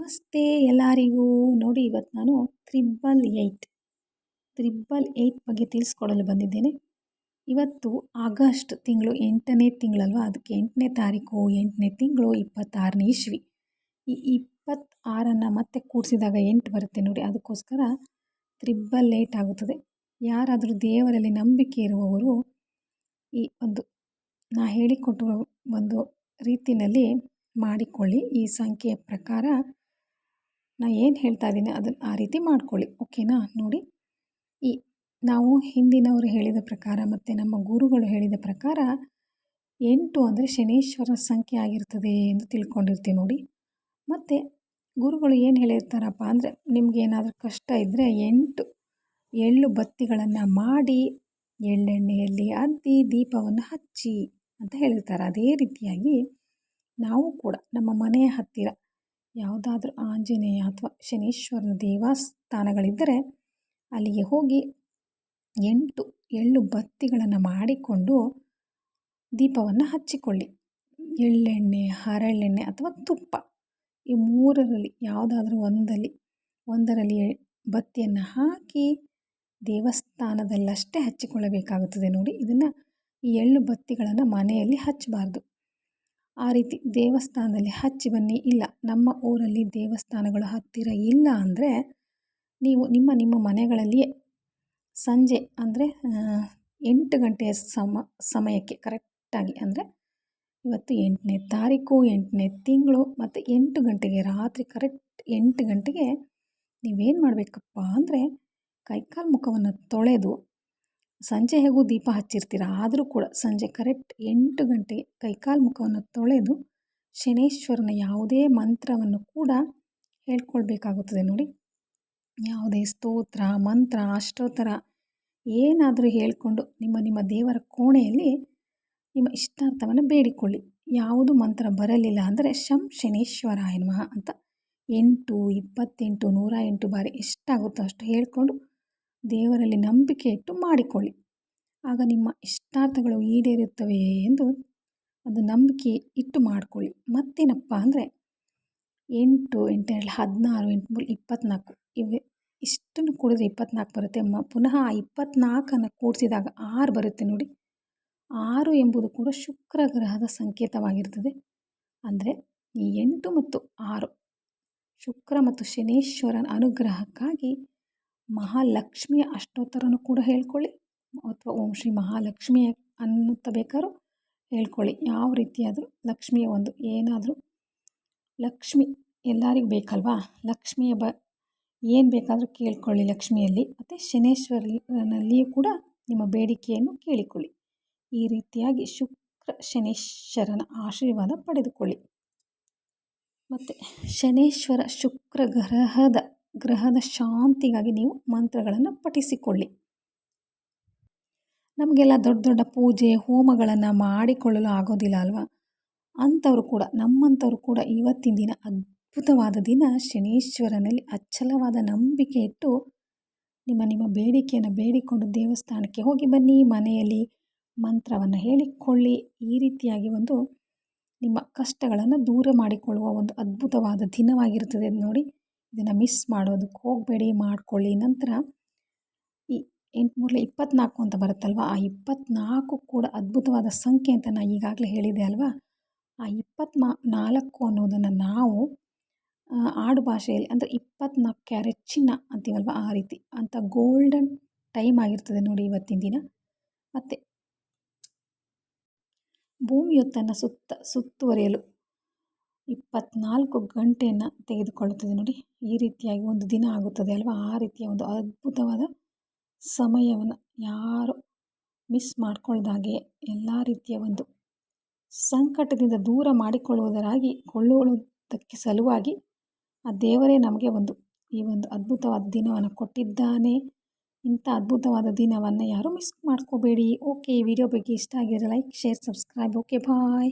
ನಮಸ್ತೆ ಎಲ್ಲರಿಗೂ. ನೋಡಿ, ಇವತ್ತು ನಾನು 888 ಬಗ್ಗೆ ತಿಳಿಸ್ಕೊಡಲು ಬಂದಿದ್ದೇನೆ. ಇವತ್ತು ಆಗಸ್ಟ್ ತಿಂಗಳು 8ನೇ ತಿಂಗಳಲ್ವ, ಅದಕ್ಕೆ 8ನೇ ತಾರೀಕು 8ನೇ ತಿಂಗಳು 26ನೇ ಇಸ್ವಿ. ಈ 26 ಮತ್ತೆ ಕೂಡಿಸಿದಾಗ 8 ಬರುತ್ತೆ ನೋಡಿ, ಅದಕ್ಕೋಸ್ಕರ 888 ಆಗುತ್ತದೆ. ಯಾರಾದರೂ ದೇವರಲ್ಲಿ ನಂಬಿಕೆ ಇರುವವರು ಈ ನಾ ಹೇಳಿಕೊಟ್ಟುವ ಒಂದು ರೀತಿಯಲ್ಲಿ ಮಾಡಿಕೊಳ್ಳಿ. ಈ ಸಂಖ್ಯೆಯ ಪ್ರಕಾರ ನಾ ಏನು ಹೇಳ್ತಾ ಇದ್ದೀನಿ ಅದನ್ನು ಆ ರೀತಿ ಮಾಡ್ಕೊಳ್ಳಿ, ಓಕೆನಾ? ನೋಡಿ, ನಾವು ಹಿಂದಿನವರು ಹೇಳಿದ ಪ್ರಕಾರ ಮತ್ತು ನಮ್ಮ ಗುರುಗಳು ಹೇಳಿದ ಪ್ರಕಾರ 8 ಅಂದರೆ ಶನೀಶ್ವರ ಸಂಖ್ಯೆ ಆಗಿರ್ತದೆ ಎಂದು ತಿಳ್ಕೊಂಡಿರ್ತೀವಿ ನೋಡಿ. ಮತ್ತು ಗುರುಗಳು ಏನು ಹೇಳಿರ್ತಾರಪ್ಪ ಅಂದರೆ, ನಿಮಗೇನಾದರೂ ಕಷ್ಟ ಇದ್ದರೆ 8 ಎಳ್ಳು ಬತ್ತಿಗಳನ್ನು ಮಾಡಿ ಎಳ್ಳೆಣ್ಣೆಯಲ್ಲಿ ಅದ್ದಿ ದೀಪವನ್ನು ಹಚ್ಚಿ ಅಂತ ಹೇಳಿರ್ತಾರೆ. ಅದೇ ರೀತಿಯಾಗಿ ನಾವು ಕೂಡ ನಮ್ಮ ಮನೆಯ ಹತ್ತಿರ ಯಾವುದಾದ್ರೂ ಆಂಜನೇಯ ಅಥವಾ ಶನೀಶ್ವರನ ದೇವಸ್ಥಾನಗಳಿದ್ದರೆ ಅಲ್ಲಿಗೆ ಹೋಗಿ 8 ಎಳ್ಳು ಬತ್ತಿಗಳನ್ನು ಮಾಡಿಕೊಂಡು ದೀಪವನ್ನು ಹಚ್ಚಿಕೊಳ್ಳಿ. ಎಳ್ಳೆಣ್ಣೆ, ಹರಳೆಣ್ಣೆ ಅಥವಾ ತುಪ್ಪ, ಈ ಮೂರರಲ್ಲಿ ಯಾವುದಾದ್ರೂ ಒಂದರಲ್ಲಿ ಬತ್ತಿಯನ್ನು ಹಾಕಿ ದೇವಸ್ಥಾನದಲ್ಲಷ್ಟೇ ಹಚ್ಚಿಕೊಳ್ಳಬೇಕಾಗುತ್ತದೆ ನೋಡಿ. ಈ ಎಳ್ಳು ಬತ್ತಿಗಳನ್ನು ಮನೆಯಲ್ಲಿ ಹಚ್ಚಬಾರ್ದು. ಆ ರೀತಿ ದೇವಸ್ಥಾನದಲ್ಲಿ ಹಚ್ಚಿ ಬನ್ನಿ. ಇಲ್ಲ, ನಮ್ಮ ಊರಲ್ಲಿ ದೇವಸ್ಥಾನಗಳು ಹತ್ತಿರ ಇಲ್ಲ ಅಂದರೆ ನೀವು ನಿಮ್ಮ ಮನೆಗಳಲ್ಲಿಯೇ ಸಂಜೆ ಅಂದರೆ 8 ಗಂಟೆಯ ಸಮಯಕ್ಕೆ ಕರೆಕ್ಟಾಗಿ, ಅಂದರೆ ಇವತ್ತು 8ನೇ ತಾರೀಕು 8ನೇ ತಿಂಗಳು ಮತ್ತು 8 ಗಂಟೆಗೆ, ರಾತ್ರಿ ಕರೆಕ್ಟ್ 8 ಗಂಟೆಗೆ ನೀವೇನು ಮಾಡಬೇಕಪ್ಪ ಅಂದರೆ, ಕೈಕಾಲು ಮುಖವನ್ನು ತೊಳೆದು, ಸಂಜೆ ಹೇಗೂ ದೀಪ ಹಚ್ಚಿರ್ತೀರ, ಆದರೂ ಕೂಡ ಸಂಜೆ ಕರೆಕ್ಟ್ 8 ಗಂಟೆಗೆ ಕೈಕಾಲು ಮುಖವನ್ನು ತೊಳೆದು ಶನೀಶ್ವರನ ಯಾವುದೇ ಮಂತ್ರವನ್ನು ಕೂಡ ಹೇಳ್ಕೊಳ್ಬೇಕಾಗುತ್ತದೆ ನೋಡಿ. ಯಾವುದೇ ಸ್ತೋತ್ರ, ಮಂತ್ರ, ಅಷ್ಟೋತ್ತರ ಏನಾದರೂ ಹೇಳಿಕೊಂಡು ನಿಮ್ಮ ದೇವರ ಕೋಣೆಯಲ್ಲಿ ನಿಮ್ಮ ಇಷ್ಟಾರ್ಥವನ್ನು ಬೇಡಿಕೊಳ್ಳಿ. ಯಾವುದು ಮಂತ್ರ ಬರಲಿಲ್ಲ ಅಂದರೆ ಶನೀಶ್ವರಾಯ ನಮಃ ಅಂತ 8, 28, 108 ಬಾರಿ ಎಷ್ಟಾಗುತ್ತೋ ಅಷ್ಟು ಹೇಳಿಕೊಂಡು ದೇವರಲ್ಲಿ ನಂಬಿಕೆ ಇಟ್ಟು ಮಾಡಿಕೊಳ್ಳಿ. ಆಗ ನಿಮ್ಮ ಇಷ್ಟಾರ್ಥಗಳು ಈಡೇರುತ್ತವೆ ಎಂದು ಒಂದು ನಂಬಿಕೆ ಇಟ್ಟು ಮಾಡಿಕೊಳ್ಳಿ. ಮತ್ತೇನಪ್ಪ ಅಂದರೆ 8, 8, 16, 8, 24 ಇಷ್ಟನ್ನು ಕೂಡಿದ್ರೆ 24 ಬರುತ್ತೆ. ಪುನಃ ಆ 24 ಕೂಡಿಸಿದಾಗ 6 ಬರುತ್ತೆ ನೋಡಿ. 6 ಎಂಬುದು ಕೂಡ ಶುಕ್ರ ಗ್ರಹದ ಸಂಕೇತವಾಗಿರ್ತದೆ. ಅಂದರೆ ಈ 8 ಮತ್ತು 6 ಶುಕ್ರ ಮತ್ತು ಶನೀಶ್ವರನ ಅನುಗ್ರಹಕ್ಕಾಗಿ ಮಹಾಲಕ್ಷ್ಮಿಯ ಅಷ್ಟೋತ್ತರನು ಕೂಡ ಹೇಳ್ಕೊಳ್ಳಿ, ಅಥವಾ ಓಂ ಶ್ರೀ ಮಹಾಲಕ್ಷ್ಮಿಯ ಅನ್ನುತ್ತಾ ಬೇಕಾದ್ರೂ ಹೇಳ್ಕೊಳ್ಳಿ. ಯಾವ ರೀತಿಯಾದರೂ ಲಕ್ಷ್ಮಿಯ ಏನಾದರೂ ಲಕ್ಷ್ಮಿ ಎಲ್ಲರಿಗೂ ಬೇಕಲ್ವಾ, ಲಕ್ಷ್ಮಿಯ ಏನು ಬೇಕಾದರೂ ಕೇಳ್ಕೊಳ್ಳಿ ಲಕ್ಷ್ಮಿಯಲ್ಲಿ. ಮತ್ತು ಶನೀಶ್ವರನಲ್ಲಿಯೂ ಕೂಡ ನಿಮ್ಮ ಬೇಡಿಕೆಯನ್ನು ಕೇಳಿಕೊಳ್ಳಿ. ಈ ರೀತಿಯಾಗಿ ಶುಕ್ರ ಶನೀಶ್ವರನ ಆಶೀರ್ವಾದ ಪಡೆದುಕೊಳ್ಳಿ. ಮತ್ತು ಶನೀಶ್ವರ ಶುಕ್ರ ಗ್ರಹದ ಶಾಂತಿಗಾಗಿ ನೀವು ಮಂತ್ರಗಳನ್ನು ಪಠಿಸಿಕೊಳ್ಳಿ. ನಮಗೆಲ್ಲ ದೊಡ್ಡ ದೊಡ್ಡ ಪೂಜೆ ಹೋಮಗಳನ್ನು ಮಾಡಿಕೊಳ್ಳಲು ಆಗೋದಿಲ್ಲ ಅಲ್ವಾ, ನಮ್ಮಂಥವರು ಕೂಡ ಇವತ್ತಿನ ದಿನ ಅದ್ಭುತವಾದ ದಿನ. ಶನೀಶ್ವರನಲ್ಲಿ ಅಚ್ಚಲವಾದ ನಂಬಿಕೆ ಇಟ್ಟು ನಿಮ್ಮ ಬೇಡಿಕೆಯನ್ನು ಬೇಡಿಕೊಂಡು ದೇವಸ್ಥಾನಕ್ಕೆ ಹೋಗಿ ಬನ್ನಿ, ಮನೆಯಲ್ಲಿ ಮಂತ್ರವನ್ನು ಹೇಳಿಕೊಳ್ಳಿ. ಈ ರೀತಿಯಾಗಿ ನಿಮ್ಮ ಕಷ್ಟಗಳನ್ನು ದೂರ ಮಾಡಿಕೊಳ್ಳುವ ಒಂದು ಅದ್ಭುತವಾದ ದಿನವಾಗಿರ್ತದೆ ನೋಡಿ. ಇದನ್ನು ಮಿಸ್ ಮಾಡೋದಕ್ಕೆ ಹೋಗಬೇಡಿ, ಮಾಡಿಕೊಳ್ಳಿ. ನಂತರ ಈ 8 3 24 ಅಂತ ಬರುತ್ತಲ್ವ, ಆ 24 ಕೂಡ ಅದ್ಭುತವಾದ ಸಂಖ್ಯೆ ಅಂತ ನಾನು ಈಗಾಗಲೇ ಹೇಳಿದೆ ಅಲ್ವಾ. ಆ 24 ಅನ್ನೋದನ್ನು ನಾವು ಆಡು ಭಾಷೆಯಲ್ಲಿ ಅಂದರೆ 24 ಕ್ಯಾರೆಟ್ ಚಿನ್ನ ಅಂತೀವಲ್ವ, ಆ ರೀತಿ ಅಂತ ಗೋಲ್ಡನ್ ಟೈಮ್ ಆಗಿರ್ತದೆ ನೋಡಿ ಇವತ್ತಿನ ದಿನ. ಮತ್ತು ಭೂಮಿಯು ತನ್ನ ಸುತ್ತುವರಿಯಲು 24 ಗಂಟೆಯನ್ನು ತೆಗೆದುಕೊಳ್ಳುತ್ತದೆ ನೋಡಿ. ಈ ರೀತಿಯಾಗಿ ಒಂದು ದಿನ ಆಗುತ್ತದೆ ಅಲ್ವಾ. ಆ ರೀತಿಯ ಒಂದು ಅದ್ಭುತವಾದ ಸಮಯವನ್ನು ಯಾರು ಮಿಸ್ ಮಾಡಿಕೊಳ್ಳದಾಗೆ ಎಲ್ಲ ರೀತಿಯ ಸಂಕಟದಿಂದ ದೂರ ಕೊಳ್ಳುವುದಕ್ಕೆ ಸಲುವಾಗಿ ಆ ದೇವರೇ ನಮಗೆ ಈ ಅದ್ಭುತವಾದ ದಿನವನ್ನು ಕೊಟ್ಟಿದ್ದಾನೆ. ಇಂಥ ಅದ್ಭುತವಾದ ದಿನವನ್ನು ಯಾರು ಮಿಸ್ ಮಾಡ್ಕೋಬೇಡಿ. ಓಕೆ, ಈ ವಿಡಿಯೋ ಬಗ್ಗೆ ಇಷ್ಟ ಆಗಿದ್ರೆ ಲೈಕ್, ಶೇರ್, ಸಬ್ಸ್ಕ್ರೈಬ್. ಓಕೆ, ಬಾಯ್.